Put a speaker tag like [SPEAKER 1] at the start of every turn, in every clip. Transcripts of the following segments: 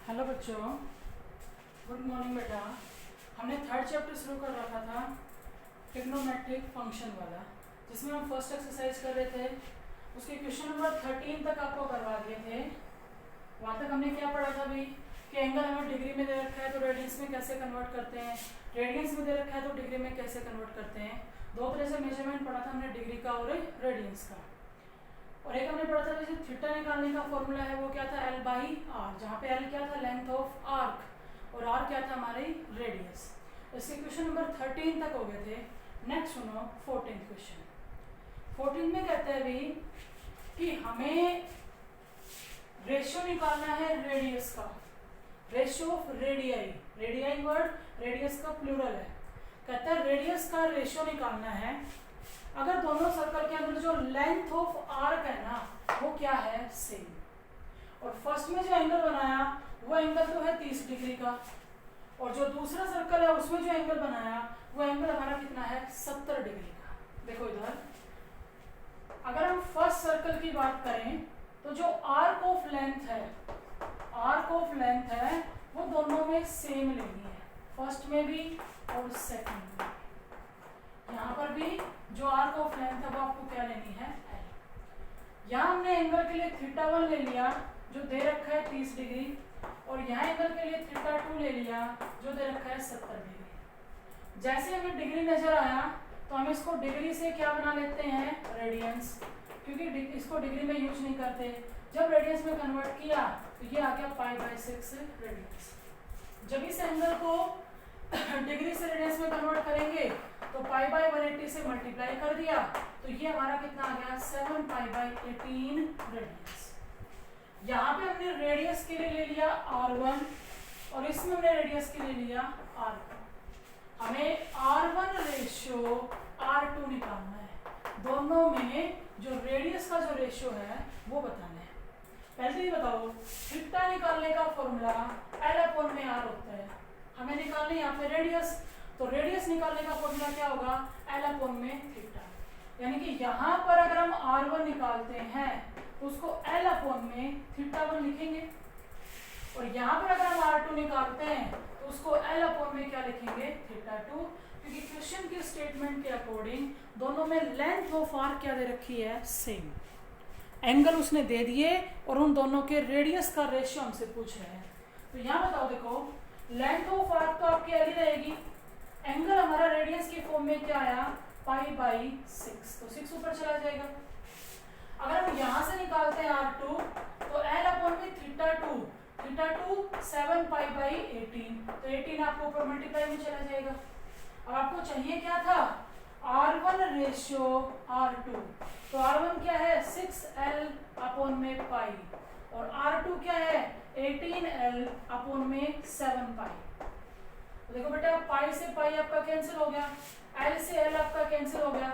[SPEAKER 1] Hello बच्चों, good morning बेटा। हमने थर्ड चैप्टर शुरू कर रखा था ट्रिग्नोमेट्रिक फंक्शन वाला, जिसमें हम फर्स्ट एक्सरसाइज कर रहे थे। उसके क्वेश्चन नंबर 13 तक आपको करवा दिए थे। वहाँ तक हमने क्या पढ़ा था अभी कि एंगल हमें डिग्री में दे रखा है तो रेडियंस में कैसे कन्वर्ट करते हैं, रेडियंस में दे रखा है तो डिग्री में कैसे कन्वर्ट करते हैं। दो तरह से मेजरमेंट पढ़ा था हमने, डिग्री का और रेडियंस का। और एक हमने पढ़ा था जैसे थीटा निकालने का फॉर्मूला है वो क्या था, L बाई आर, जहाँ पे L क्या था, लेंथ ऑफ आर्क, और R क्या था, हमारी रेडियस। इसके क्वेश्चन नंबर 13 तक हो गए थे। नेक्स्ट सुनो 14th क्वेश्चन। 14 में कहते हैं अभी कि हमें रेशियो निकालना है रेडियस का, ratio of radii, radii word radius का प्लूरल है। कहते हैं रेडियस का रेशियो निकालना है अगर दोनों सर्कल के अंदर जो लेंथ ऑफ आर्क है ना वो क्या है, सेम। और फर्स्ट में जो एंगल बनाया वो एंगल तो है 30 डिग्री का, और जो दूसरा सर्कल है उसमें जो एंगल बनाया वो एंगल हमारा कितना है, 70 डिग्री का। देखो इधर अगर हम फर्स्ट सर्कल की बात करें तो जो आर्क ऑफ लेंथ है, आर्क ऑफ लेंथ है वो दोनों में सेम लेनी है, फर्स्ट में भी और सेकंड में। यहाँ पर भी जो आर्क ऑफ लेंथ है वो आपको क्या लेनी है, L। यहाँ हमने एंगल के लिए θ1 ले लिया जो दे रखा है 30 डिग्री, और यहाँ एंगल के लिए θ2 ले लिया जो दे रखा है 70 डिग्री। जैसे हमें डिग्री नजर आया तो हम इसको डिग्री से क्या बना लेते हैं, रेडियंस, क्योंकि इसको डिग्री में यूज नहीं करते। जब रेडियंस में कन्वर्ट किया तो ये आ गया π/6 रेडियंस। जब इस एंगल को डिग्री से रेडियंस में कन्वर्ट करेंगे तो π/180 से मल्टीप्लाई कर दिया तो ये हमारा कितना आ गया, 7π/18 रेडियंस। यहाँ पे हमने रेडियस के लिए ले लिया R1 और इसमें हमने रेडियस के लिए लिया R2। हमें R1 रेशियो R2 निकालना है, दोनों में जो रेडियस का जो रेशियो है वो बताना है। पहले ही बताओ, थीटा निकालने का फॉर्मूला L/R होता है। हमें निकालनी यहाँ पे रेडियस, तो रेडियस निकालने का फॉर्मूला क्या होगा, L/θ। यानी कि यहाँ पर अगर हम R1 निकालते हैं तो उसको L/θ1 लिखेंगे, और यहाँ पर अगर हम R2 निकालते हैं तो उसको L/ क्या लिखेंगे, θ2, क्योंकि क्वेश्चन के स्टेटमेंट के अकॉर्डिंग दोनों में लेंथ ऑफ आर्क क्या दे रखी है, सेम। एंगल उसने दे दिए और उन दोनों के रेडियस का रेशियो हमसे पूछ रहे हैं। तो यहाँ बताओ, देखो लेंथ ऑफ आर्क तो आपकी L ही रहेगी, एंगल हमारा रेडियस के फॉर्म में क्या आया, π/6, तो 6 ऊपर चला जाएगा। अगर हम यहाँ से निकालते हैं R2 तो L/θ2, θ2 7π/18, तो 18 आपको ऊपर मल्टीप्लाई में चला जाएगा। और आपको चाहिए क्या था, R1 रेशियो R2, तो R1 क्या है, 6L/π, और R2 क्या है, 18L/7π। तो देखो बेटा पाई से पाई आपका कैंसिल हो गया, L से L आपका कैंसिल हो गया,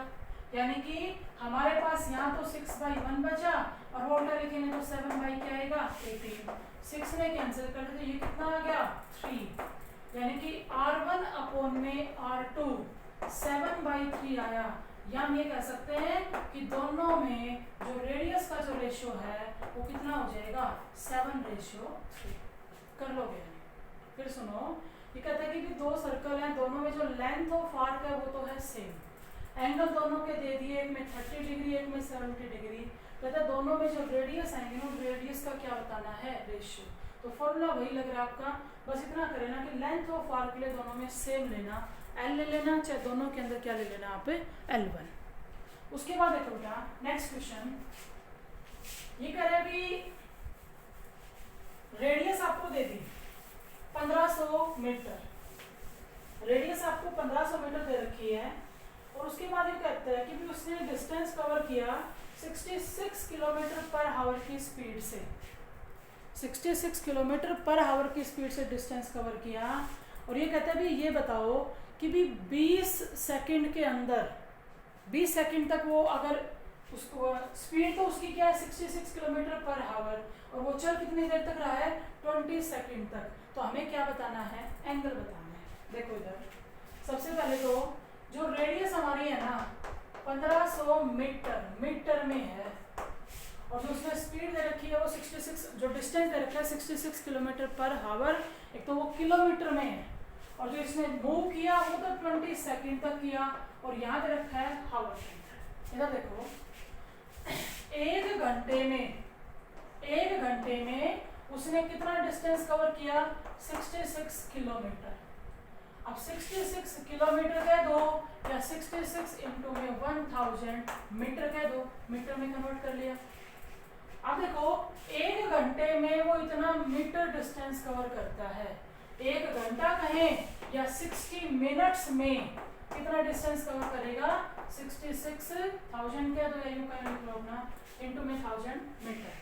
[SPEAKER 1] यानी कि हमारे पास यहाँ तो 6/1 बचा और वोल्टा लिखेंगे तो 7 क्या आएगा, 18। 6 में कैंसिल कर दे तो ये कितना आ गया, 3, यानी कि R1/R2 7/3 आया। या हम ये कह सकते हैं कि दोनों में जो रेडियस का जो रेशियो है वो कितना हो जाएगा, 7:3। कर लोगे। फिर सुनो, ये कहता है कि दो सर्कल हैं, दोनों में जो लेंथ ऑफ आर्क है वो तो है सेम, एंगल दोनों के दे दिए, एक में 30 डिग्री एक में 70 डिग्री। कहता है दोनों में जो रेडियस आएंगे ना रेडियस का क्या बताना है, रेशियो। तो फॉर्मूला वही लग रहा है आपका, बस इतना करें ना कि लेंथ ऑफ आर्क के लिए दोनों में सेम लेना, L ले लेना, चाहे दोनों के अंदर क्या ले लेना आप, L1। उसके बाद देखो बेटा नेक्स्ट क्वेश्चन, ये कह रहे भी रेडियस आपको दे दी 1500 मीटर, रेडियस आपको 1500 मीटर दे रखी है, और उसके बाद ये कहते हैं कि भी उसने डिस्टेंस कवर किया 66 किलोमीटर पर आवर की स्पीड से, 66 किलोमीटर पर आवर की स्पीड से डिस्टेंस कवर किया। और ये कहते हैं भी ये बताओ कि भी 20 सेकंड के अंदर, 20 सेकंड तक वो अगर उसको स्पीड तो उसकी क्या है 66 किलोमीटर पर आवर, और वो चल कितनी देर तक रहा है, 20 सेकंड तक। तो हमें क्या बताना है, एंगल बताना है। देखो इधर सबसे पहले तो जो रेडियस हमारी है ना 1500 मीटर, मीटर में है, और जो उसमें स्पीड दे रखी है वो 66, जो डिस्टेंस दे रखा है 66 किलोमीटर पर हावर, एक तो वो किलोमीटर में है, और जो इसने मूव किया वो तो 20 सेकंड तक किया, और यहाँ दे रखा है हावर के अंदर। इधर देखो, एक घंटे में उसने कितना डिस्टेंस कवर किया, 66 किलोमीटर। अब 66 किलोमीटर कह दो या 66 इंटू में 1000 मीटर कह दो, मीटर में कन्वर्ट कर लिया। अब देखो, एक घंटे में वो इतना मीटर डिस्टेंस कवर करता है, एक घंटा कहें या 60 मिनट्स में कितना डिस्टेंस कवर करेगा, 66,000 कह दो या यूं कह लो अपना, इंटू में 1000 मीटर।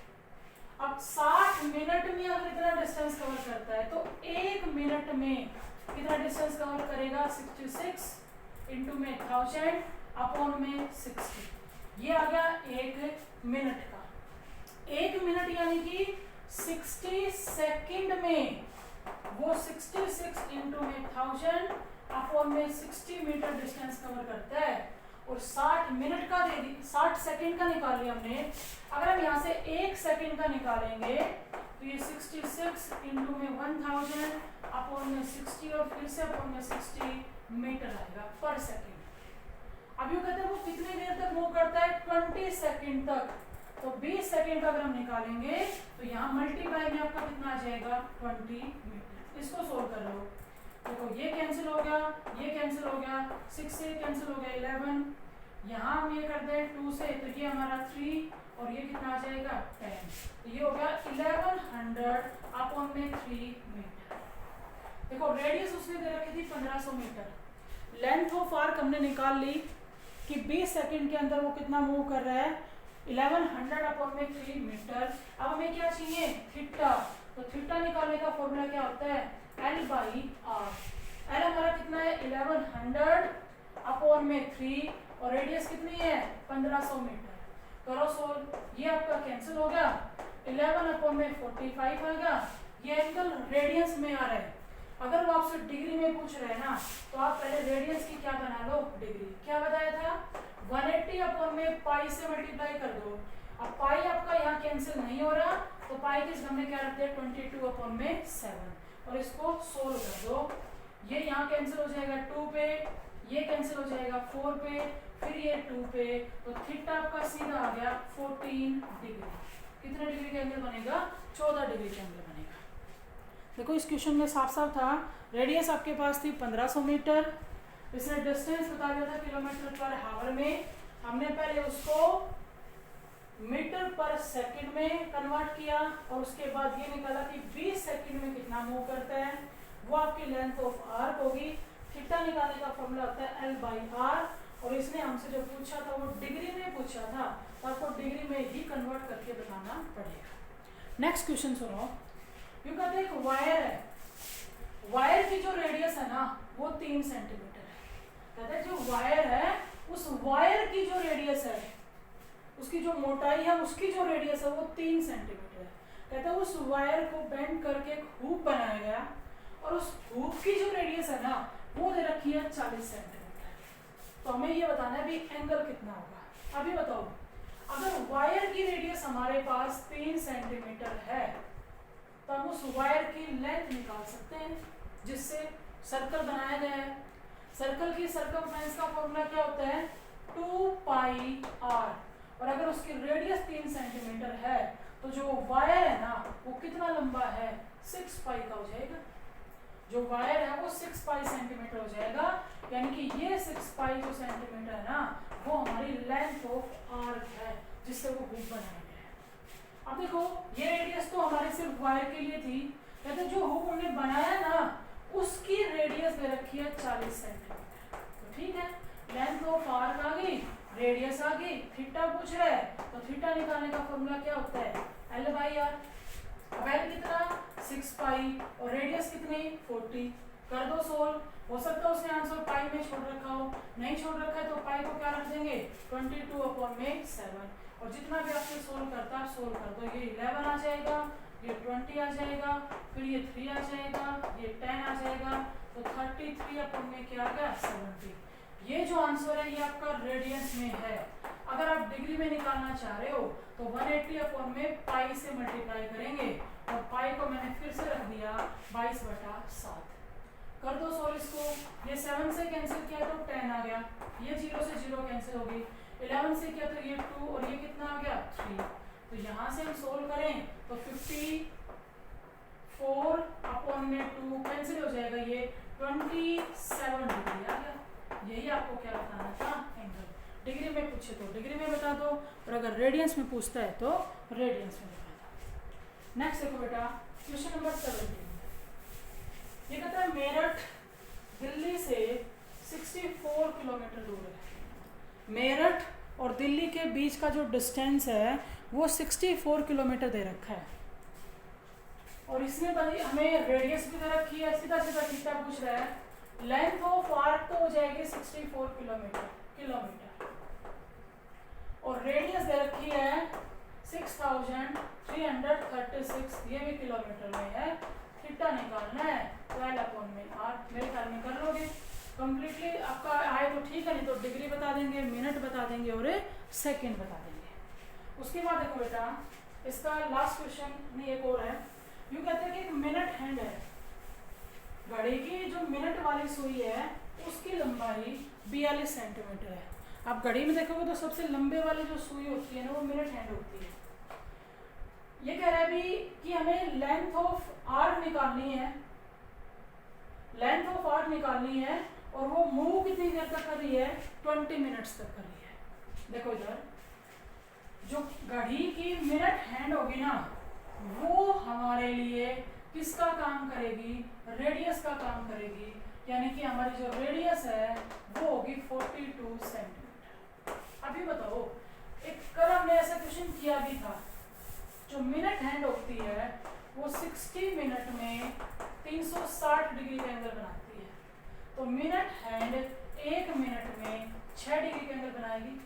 [SPEAKER 1] अब 60 मिनट में अगर इतना डिस्टेंस कवर करता है तो एक मिनट में कितना डिस्टेंस कवर करेगा, 66 इंटू में 1000 अपॉन में 60। ये आ गया एक मिनट का। एक मिनट यानी कि 60 सेकंड में वो 66 इंटू में 1000 अपॉन में 60 मीटर डिस्टेंस कवर करता है। और 60 मिनट का दे दी, 60 सेकंड का निकाल लिया हमने। अगर हम यहाँ से एक सेकंड का निकालेंगे तो ये 66 इंटू में 1000 अपॉन में 60 और फिर से अपॉन में 60 मीटर आएगा पर सेकंड। अब यूँ कहते हैं वो कितनी देर तक मूव करता है, 20 सेकंड तक। तो 20 सेकंड का अगर हम निकालेंगे तो यहाँ मल्टीप्लाई में आपका कितना आ जाएगा, 20 मीटर। इसको सोल्व कर लो, देखो ये कैंसिल हो गया, ये कैंसिल हो गया, 6 से कैंसिल हो गया 11, यहाँ हम ये कर दें 2 से तो ये हमारा 3 और ये कितना आ जाएगा 10। तो ये हो गया 1100 अपॉन में 3 मीटर। देखो रेडियस उसने दे रखी थी 1500 मीटर, लेंथ ऑफ आर्क हमने निकाल ली कि 20 सेकंड के अंदर वो कितना मूव कर रहा है, 1100 अपॉन में 3 मीटर। अब हमें क्या चाहिए, थीटा। तो थीटा निकालने का फॉर्मूला क्या होता है, L बाई आर। L हमारा कितना है 1100 अपॉन में 3 और रेडियस कितनी है 1500 मीटर। करो सोल्व, ये आपका कैंसिल हो गया, 11 अपॉन में 45 आएगा। ये एंगल रेडियंस में आ रहा है। अगर वो आपसे डिग्री में पूछ रहे हैं ना तो आप पहले रेडियंस की क्या बना लो, डिग्री। क्या बताया था, 180 अपॉन में पाई से मल्टीप्लाई कर दो। अब पाई आपका यहाँ कैंसिल नहीं हो रहा तो पाई की हमने क्या रख दिया 22 अपॉन में 7 और इसको सोल्व कर दो। ये यहाँ कैंसिल हो जाएगा 2 पे, ये कैंसिल हो जाएगा 4 पे, फिर ये 2 पे, तो थीटा आपका सीधा आ गया 14 डिग्री। कितने डिग्री का एंगल बनेगा, 14 डिग्री का एंगल बनेगा। देखो इस क्वेश्चन में साफ साफ था, रेडियस आपके पास थी 1500 मीटर, इसने डिस्टेंस बता दिया था किलोमीटर पर हावर में। हमने पहले उसको मीटर पर सेकंड में कन्वर्ट किया और उसके बाद ये निकाला कि 20 सेकंड में कितना मूव करता है, वो आपकी लेंथ ऑफ आर्क होगी। थीटा निकालने का फॉर्मूला होता है L बाई आर, और इसने हमसे जो पूछा था वो डिग्री में पूछा था तो आपको डिग्री में ही कन्वर्ट करके बताना पड़ेगा। नेक्स्ट क्वेश्चन सुनो, यू कहते हैं एक वायर है, वायर की जो रेडियस है ना वो 3 सेंटीमीटर है। कहते हैं जो वायर है उस वायर की जो रेडियस है, उसकी जो मोटाई है उसकी जो रेडियस है वो 3 सेंटीमीटर है। कहते हैं उस वायर को बेंड करके एक हुक बनाया गया और उस हुक की जो रेडियस है ना वो दे रखी है 40 सेंटीमीटर। तो हमें ये बताना है भी एंगल कितना होगा। अभी बताओ, अगर वायर की रेडियस हमारे पास 3 सेंटीमीटर है तो हम उस वायर की लेंथ निकाल सकते हैं जिससे सर्कल बनाया गया है। सर्कल की सर्कमफ्रेंस का फॉर्मूला क्या होता है, 2 पाई आर, और अगर उसकी रेडियस 3 सेंटीमीटर है तो जो वायर है ना वो कितना लंबा है, 6 पाई का हो जाएगा। जो वायर है वो 6 पाई सेंटीमीटर हो जाएगा, यानी कि ये 6 पाई जो सेंटीमीटर है ना वो हमारी लेंथ ऑफ आर्क है जिससे वो हुक बनाया गया है। अब देखो ये रेडियस तो हमारे सिर्फ वायर के लिए थी, कहते जो हुक हमने बनाया ना उसकी रेडियस दे रखी है 40 सेंटीमीटर। तो ठीक है, लेंथ ऑफ आर्क आ गई, रेडियस आ गई, थीटा पूछ रहा है तो थीटा निकालने का फॉर्मूला क्या होता है, L बाई आर। अब L कितना 6 पाई और रेडियस कितनी 40। कर दो सोल्व, हो सकता है उसने आंसर पाई में छोड़ रखा हो, नहीं छोड़ रखा है तो पाई को क्या रख देंगे 22 अपॉन में 7, और जितना भी आपसे सोल्व करता है सोल्व कर दो। ये 11 आ जाएगा, ये 20 आ जाएगा, फिर ये 3 आ जाएगा, ये 10 आ जाएगा, तो 33 अपॉन में क्या आ गया 70। ये जो आंसर है ये आपका रेडियंस में है। अगर आप डिग्री में निकालना चाह रहे हो तो 180 अपॉन में पाई से मल्टीप्लाई करेंगे और पाई को मैंने फिर से रख दिया 22/7। कर दो सोल्व इसको। ये 7 से कैंसिल किया तो 10 आ गया, ये 0 से 0 कैंसिल हो गई, 11 से किया तो ये 2 और ये कितना आ गया 3। तो यहाँ से हम सोल्व करें तो 54 अपॉन में 2 कैंसिल हो जाएगा, ये 27 डिग्री आ गया। यही आपको क्या बताना था, एंगल। डिग्री में पूछे तो डिग्री में बता दो और अगर रेडियंस में पूछता है तो रेडियंस में बता दो। नेक्स्ट देखो बेटा क्वेश्चन नंबर 17। ये कहता है मेरठ दिल्ली से 64 किलोमीटर दूर है। मेरठ और दिल्ली के बीच का जो डिस्टेंस है वो 64 किलोमीटर दे रखा है और इसमें भाई हमें रेडियस भी दे रखी है, सीधा सीधा थीटा पूछ रहा है। लेंथ ऑफ आर्क तो हो जाएगी 64 किलोमीटर और रेडियस दे रखी है 6336, ये भी किलोमीटर में है। थीटा निकालना है 12 अपॉन में आर। मेरे ख्याल में कर लोगे कंप्लीटली, आपका आए तो ठीक है, नहीं तो डिग्री बता देंगे, मिनट बता देंगे और सेकंड बता देंगे। उसके बाद देखो बेटा इसका लास्ट क्वेश्चन नहीं एक और है। यूँ कहते हैं कि एक मिनट हैंड है, घड़ी की जो मिनट वाली सुई है उसकी लंबाई 42 सेंटीमीटर है। आप घड़ी में देखोगे तो सबसे लंबे वाली जो सुई होती है ना वो मिनट हैंड होती है। ये कह रहा है भी कि हमें लेंथ ऑफ आर्क निकालनी है, लेंथ ऑफ आर्क निकालनी है और वो मूव कितनी देर तक कर रही है, 20 मिनट्स तक कर रही है। देखो इधर जो घड़ी की मिनट हैंड होगी ना वो हमारे लिए किसका काम करेगी, रेडियस का काम करेगी, यानी कि हमारी जो रेडियस है वो होगी 42 सेंटीमीटर। अभी बताओ, एक कल हमने ऐसा क्वेश्चन किया भी था, जो मिनट हैंड होती है वो 60 मिनट में 360 डिग्री का एंगल बनाती है। तो मिनट हैंड 1 मिनट में 6 डिग्री का एंगल बनाएगी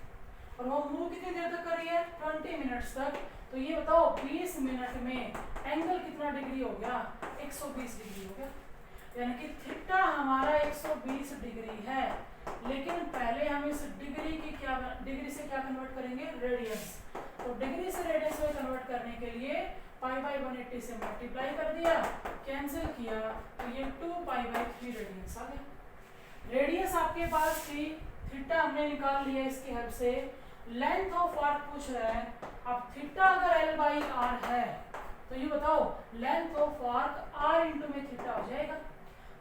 [SPEAKER 1] और वो मूव कितनी देर तक कर रही है, 20 मिनट्स तक। तो ये बताओ 20 मिनट में एंगल कितना डिग्री हो गया, 120 डिग्री हो गया। यानी कि थीटा हमारा 120 डिग्री है, लेकिन पहले हम इस डिग्री से क्या कन्वर्ट करेंगे, रेडियंस। तो डिग्री से रेडियंस में कन्वर्ट करने के लिए पाई/180 से मल्टीप्लाई कर दिया, कैंसिल किया तो ये 2π/3 रेडियंस आ गया। रेडियस आपके पास थी, थीटा हमने निकाल लिया इसकी हेल्प से। लेंथ ऑफ आर्क पूछ रहा है, अब थीटा अगर L/R है तो ये बताओ length of arc R into में थीटा हो जाएगा।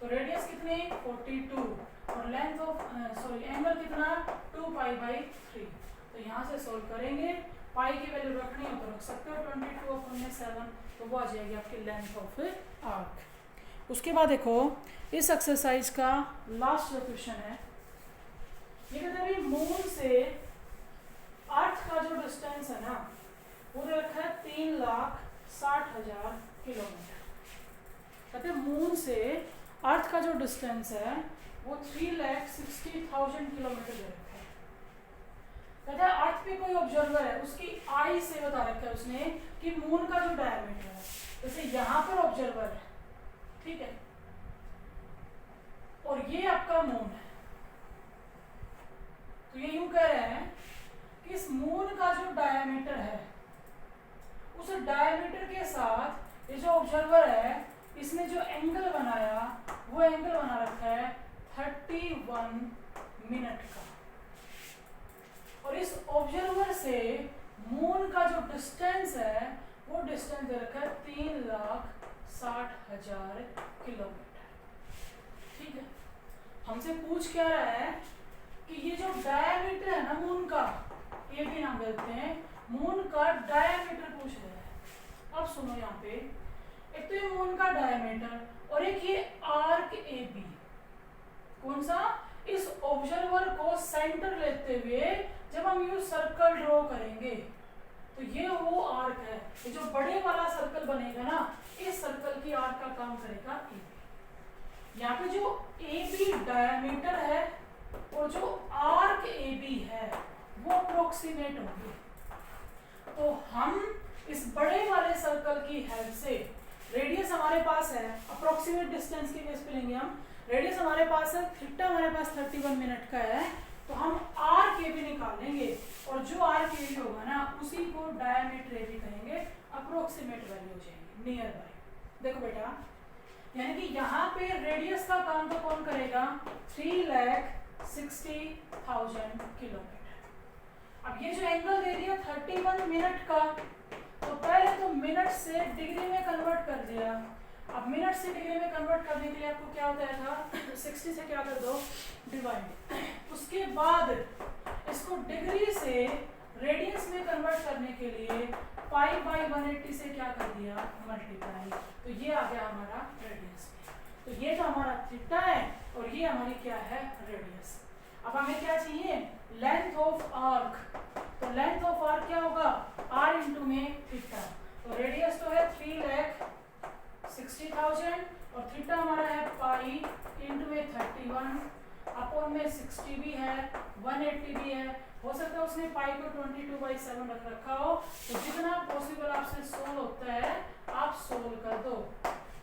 [SPEAKER 1] तो रेडियस कितनी 42 और लेंथ ऑफ एंगल कितना 2π/3। तो यहाँ से सोल्व करेंगे, पाई की वैल्यू रखनी हो तो रख सकते हो, 22/7 तो वो आ जाएगी आपकी लेंथ ऑफ आर्क। उसके बाद देखो इस एक्सरसाइज का लास्ट जो क्वेश्चन है, ये कहते हैं मून से अर्थ का जो डिस्टेंस है ना वो दे रखा है 3,60,000 किलोमीटर। कहते हैं मून से अर्थ का जो डिस्टेंस है वो 3,60,000 किलोमीटर दे रखा है। कहते हैं अर्थ पे कोई ऑब्जर्वर है, उसकी आई से बता रखा है उसने कि मून का जो डायमीटर है, जैसे यहाँ पर ऑब्जर्वर है, ठीक है, और ये आपका मून है। तो ये यूं कह रहे हैं कि इस मून का जो डायमीटर है उस डायमीटर के साथ ये जो ऑब्जर्वर है इसने जो एंगल बनाया वो एंगल बना रखा है 31 मिनट का, और इस ऑब्जर्वर से मून का जो डिस्टेंस है वो डिस्टेंस दे रखा है 3,60,000 किलोमीटर। ठीक है, हमसे पूछ क्या रहा है कि ये जो डायमीटर है ना मून का, ये भी नाम देते हैं, मून का डायमीटर पूछ रहा है। अब सुनो यहाँ पे, एक तो ये मून का डायमीटर और एक ये आर्क AB। कौन सा, इस ऑब्जर्वर को सेंटर लेते हुए जब हम यू सर्कल ड्रॉ करेंगे तो ये वो आर्क है, ये जो बड़े वाला सर्कल बनेगा ना, इस सर्कल की आर्क का काम करेगा AB। यहाँ पे जो AB डायमीटर है और जो आर्क AB है वो अप्रोक्सीमेट होंगे। तो हम इस बड़े वाले सर्कल की हेल्प से, रेडियस हमारे पास है, अप्रोक्सीमेट डिस्टेंस के बेस पे लेंगे हम, रेडियस हमारे पास है, थीटा हमारे पास 31 मिनट का है, तो हम आर के भी निकाल लेंगे और जो आर के भी होगा ना उसी को डायमीटर ए भी कहेंगे, अप्रोक्सीमेट वैल्यू हो जाएगी, नियर बाय। देखो बेटा, यानी कि यहाँ पे रेडियस का काम तो कौन करेगा, 3,60,000 किलोमीटर। अब ये जो एंगल दे दिया 31 मिनट का, तो पहले तो मिनट से डिग्री में कन्वर्ट कर दिया। अब मिनट से डिग्री में कन्वर्ट करने के लिए आपको क्या होता था, 60 से क्या कर दो डिवाइड, उसके बाद इसको डिग्री से रेडियंस में कन्वर्ट करने के लिए पाई बाई 180 से क्या कर दिया मल्टीप्लाई, तो ये आ गया हमारा रेडियस। तो ये तो हमारा थीटा है और ये हमारी क्या है रेडियस। अब हमें क्या चाहिए, लेंथ ऑफ आर्क, तो लेंथ ऑफ आर्क क्या होगा, आर इंटू में थीटा, तो रेडियस तो है 3,60,000 और थीटा हमारा है पाई इंटू में 31 अपॉन में 60 भी है 180 भी है, हो सकता है उसने पाई को 22/7 रख रखा हो, तो जितना पॉसिबल आपसे सोल्व होता है आप सोल्व कर दो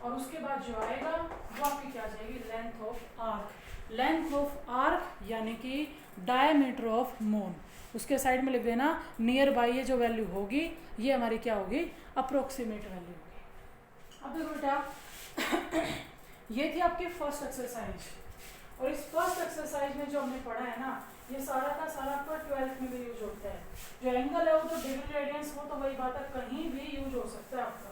[SPEAKER 1] और उसके बाद जो आएगा वो आपकी क्या जाएगी, length of arc. Length of arc यानी कि डायमीटर ऑफ मून, उसके साइड में लिख देना नियर बाई, ये जो वैल्यू होगी ये हमारी क्या होगी, अप्रोक्सीमेट वैल्यू होगी। अब देखो बेटा, ये थी आपकी फर्स्ट एक्सरसाइज, और इस फर्स्ट एक्सरसाइज में जो हमने पढ़ा है ना, ये सारा का सारा आपका 12th में भी यूज होता है। जो एंगल है वो तो डिग्री रेडियंस, वो तो वही बात है, कहीं भी यूज हो सकता है आपका।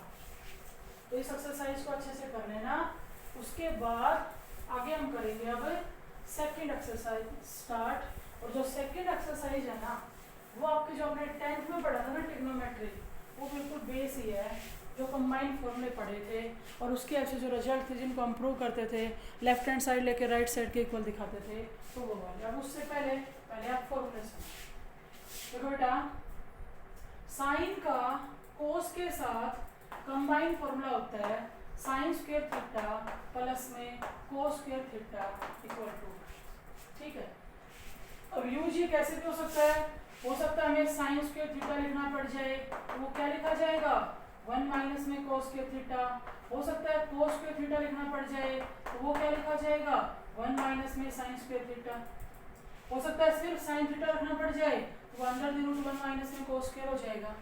[SPEAKER 1] तो इस एक्सरसाइज को अच्छे से कर लेना। उसके बाद आगे हम करेंगे अब सेकंड एक्सरसाइज स्टार्ट। और जो सेकंड एक्सरसाइज है ना, वो आपके जो हमने 10th में पढ़ा था ना ट्रिग्नोमेट्री, वो बिल्कुल बेस ही है, जो कंबाइंड फॉर्मूले पढ़े थे और उसके ऐसे जो रिजल्ट थे जिनको हम प्रूव करते थे, लेफ्ट हैंड साइड लेके राइट साइड के इक्वल दिखाते थे, तो वो वाले। अब उससे पहले आप फॉर्मूले सुनो। देखो बेटा, साइन का कोस के साथ कंबाइंड फॉर्मूला होता है साइन स्क्वायर थीटा प्लस में cos square theta equal to, ठीक है। अब यूज ये कैसे भी हो सकता है, हमें साइन स्क्वायर थीटा लिखना पड़ जाए, तो वो क्या लिखा जाएगा, 1 माइनस में कोस स्क्वायर थीटा। हो सकता है कोस स्क्वायर थीटा लिखना पड़ जाए, तो वो क्या लिखा जाएगा, 1 माइनस में साइन स्क्वायर थीटा। हो सकता है सिर्फ साइन थीटा रखना पड़ जाए, तो अंडर द रूट 1 माइनस में कोस स्क्वायर हो जाएगा।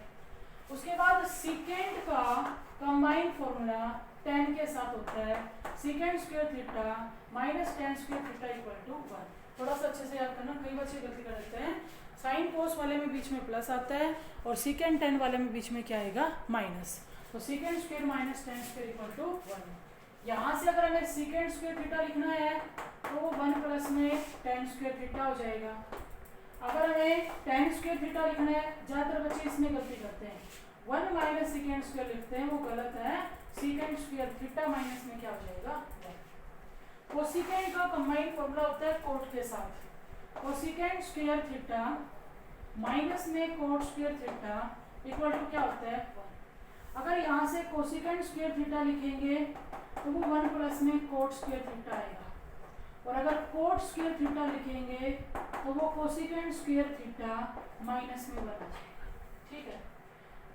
[SPEAKER 1] उसके बाद सीकेंड का कंबाइंड फॉर्मूला tan के साथ होता है secant square theta minus tan square theta equal to 1। थोड़ा सा अच्छे से याद करना, कई बच्चे गलती कर देते हैं, साइन कोस वाले में बीच में प्लस आता है और सीकेंड tan वाले में बीच में क्या आएगा, माइनस। तो secant square minus tan square equal to 1। यहाँ से अगर हमें सीकेंड स्क्वायर थीटा लिखना है तो वो 1 प्लस में tan स्क्वायर थीटा हो जाएगा। अगर हमें tan स्क्वायर थीटा लिखना है, ज़्यादातर बच्चे इसमें गलती करते हैं, 1 माइनस सीकेंड स्क्वायर लिखते हैं, वो गलत है। सीकेंड स्क्वायर थीटा माइनस में क्या हो जाएगा, 1। कोसेकेंड का कंबाइंड फॉर्मूला होता है कोट के साथ, कोसेकेंड स्क्वायर थीटा माइनस में cot square theta equal to क्या होता है, 1। अगर यहाँ से कोसेकेंड स्क्वायर थीटा लिखेंगे तो वो 1 प्लस में कोट स्क्वायर थीटा आएगा, और अगर कोट स्क्वायर थीटा लिखेंगे तो वो कोसेकेंड स्क्वायर थीटा माइनस में 1 आ जाएगा, ठीक है।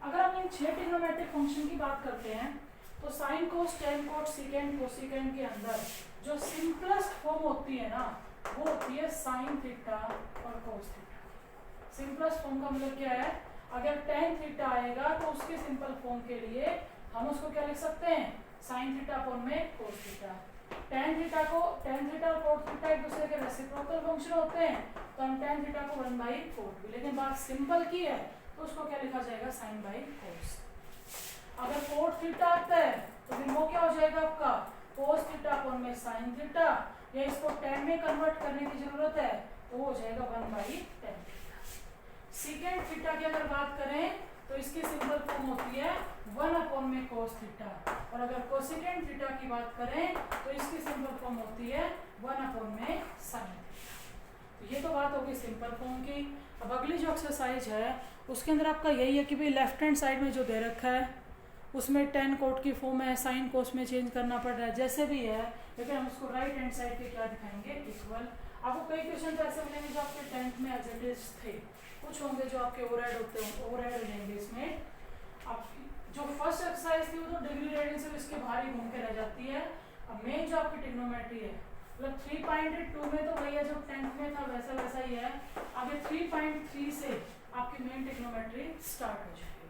[SPEAKER 1] अगर हम इन 6 ट्रिग्नोमेट्रिक फंक्शन की बात करते हैं तो sine cos ten coat सीकेंड cosecant के अंदर जो सिंपलेस्ट फॉर्म होती है ना, वो होती है साइन थीटा और कोस थीटा। सिंपलेस्ट फॉर्म का मतलब क्या है, अगर टेन थीटा आएगा तो उसके सिंपल फॉर्म के लिए हम उसको क्या लिख सकते हैं, साइन थीटा अपॉन में कोस थीटा। टेन थीटा और कोट थीटा एक दूसरे के रेसिप्रोकल फंक्शन होते हैं, तो हम टेन थीटा को 1/कोट भी, लेकिन बात सिंपल की है तो उसको क्या लिखा जाएगा, साइन बाई कोस। अगर कोट थीटा आता है तो फिर वो क्या हो जाएगा आपका, कोस थीटा अपॉन में साइन थीटा, या इसको टेन में कन्वर्ट करने की जरूरत है तो वो हो जाएगा 1/tan थीटा। सीकेंड थीटा की अगर बात करें तो इसकी सिंपल फॉर्म होती है 1 अपॉन में कोस थीटा, और अगर कोसेकेंड थीटा की बात करें तो इसकी सिंपल फॉर्म होती है 1 अपॉन में साइन थीटा। तो ये तो बात होगी सिंपल फॉर्म की। अब अगली जो एक्सरसाइज है उसके अंदर आपका यही है कि भाई लेफ्ट हैंड साइड में जो दे रखा है उसमें टेन कोट की फॉर्म है, साइन कोस में चेंज करना पड़ रहा है, जैसे भी है, लेकिन हम उसको राइट हैंड साइड पे क्या दिखाएंगे, इक्वल। आपको कई क्वेश्चन ऐसे मिलेंगे जो आपके 10th में एज इट इज थे, कुछ होंगे जो आपके ओवरराइड होते हैं, ओवरराइड हो जाएंगे इसमें। अब जो फर्स्ट एक्सरसाइज थी वो तो डिग्री रेडियन से इसके बाहर ही घूम के रह जाती है। अब मेन जो आपकी ट्रिग्नोमेट्री है मतलब 3.2 में तो वही है जो 10th में था, वैसा वैसा ही है। आगे 3.3 से आपकी मेन टेक्नोमेट्री स्टार्ट हो जाएगी।